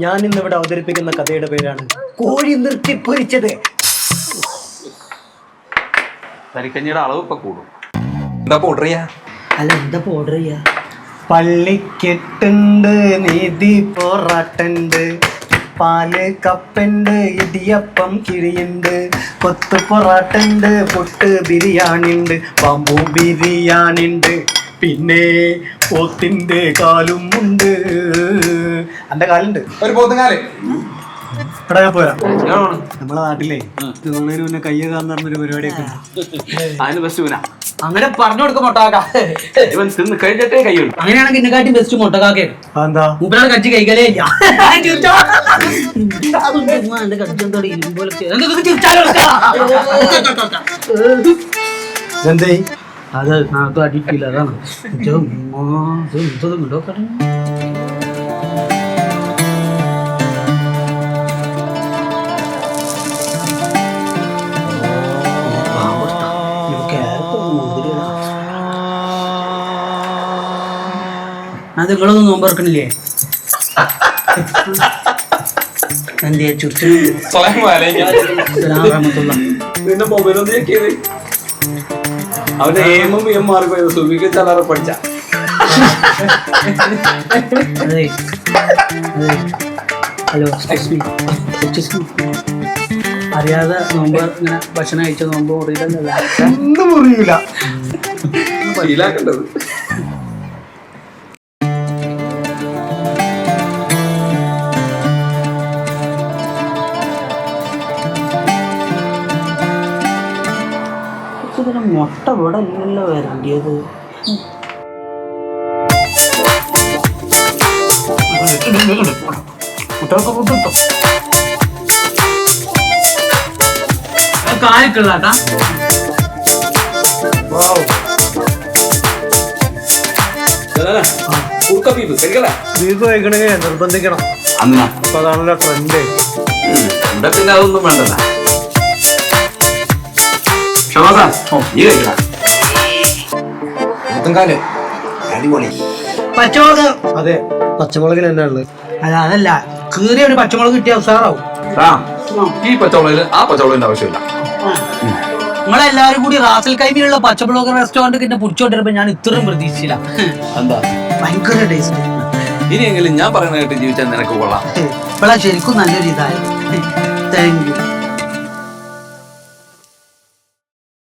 ഞാൻ ഇന്നിവിടെ അവതരിപ്പിക്കുന്ന കഥയുടെ പേരാണ് കോഴി നിർത്തിപ്പൊരിച്ചത്. തരിക്കഞ്ഞിയുടെ അളവ് ഇപ്പൊ കൂടും. എന്താ ഓർഡർ ചെയ്യാ? അല്ല എന്താ ഓർഡർ ചെയ്യാ? പള്ളിക്കെട്ടുണ്ട്, നീതി പൊറാട്ടുണ്ട്, പാല് കപ്പുണ്ട്, ഇടിയപ്പം കിഴിയുണ്ട്, കൊത്തു പൊറാട്ടുണ്ട്, പൊട്ട് ബിരിയാണിണ്ട്, ബാമ്പു ബിരിയാണിണ്ട്, പിന്നെ പോത്തിന്റെ കാലും ഉണ്ട്. എന്റെ കാലുണ്ട്, ഒരു പോത്തുകാല്. എടാ ഞാൻ പോരാ. നമ്മളെ നാട്ടിലെ തിന്നതിന് മുന്നേ കയ്യ കാന്ന് പറഞ്ഞൊരു പരിപാടിയൊക്കെ അതിന് ബെസ്റ്റ് ഇവനാ. അങ്ങനെ പറഞ്ഞു കൊടുക്കും മൊട്ടകാക്ക. ഇവൻ തിന്ന് കഴിഞ്ഞിട്ടേ കൈയുള്ളൂ. അങ്ങനെയാണെങ്കിൽ എന്നെക്കാട്ടി ബെസ്റ്റ് മൊട്ടകാക്കയാണ്. എന്താ മൂപ്പരാൾ കജ്ജി കൈകളേ ഇല്ല. എന്തേ അത് നാട്ടു അടിക്കില്ല. അതാണ് അത് നിങ്ങളൊന്നും നോമ്പ് തുറക്കണില്ലേ? എന്തേ നിന്റെ മൊബൈലൊന്നും ചെക്കിയത് അവന്റെ എമ്മും എം മാർക്ക് സുബിക്ക് ചലറ പഠിച്ച. ഹലോ അറിയാതെ നോമ്പ് ഇങ്ങനെ ഭക്ഷണം കഴിച്ച നോമ്പ് മുറിയില്ല. ഒന്നും മുറിയൂല. ശീലാക്കേണ്ടത്. മുട്ട ഇവിടെ ഇല്ലല്ലോ വരേണ്ടിയത്. കാലക്കുള്ളാട്ടാ ബീഫ് കഴിക്കണമെങ്കിൽ നിർബന്ധിക്കണം. അപ്പൊ അതാണല്ലോ ട്രെൻഡ്. ഇവിടെ പിന്നെ അതൊന്നും വേണ്ടല്ല. പച്ചമുളക്. അതെ പച്ചമുളകിന് തന്നെ ഉള്ളത്. അല്ല അതല്ല കീറിയ ഒരു പച്ചമുളക് കിട്ടിയ ഉസാറാവും. ഈ പച്ചമുളകിന് ആ പച്ചമുളകിന്റെ ആവശ്യമില്ല. നിങ്ങളെല്ലാരും കൂടി റാസൽ കൈമിലുള്ള പച്ചമുളക് റെസ്റ്റോറന്റ് പിന്നെ പിടിച്ചോണ്ടിരുമ്പോ ഞാൻ ഇത്രയും പ്രതീക്ഷിച്ചില്ല. എന്താ ഭയങ്കര ടേസ്റ്റ്. ഇനിയെങ്കിലും ഞാൻ പറയുന്ന കേട്ട് ജീവിച്ചാൽ നിനക്ക് കൊള്ളാം. ഇപ്പോഴാ ശരിക്കും നല്ലൊരു ഇതായത്. Thank you.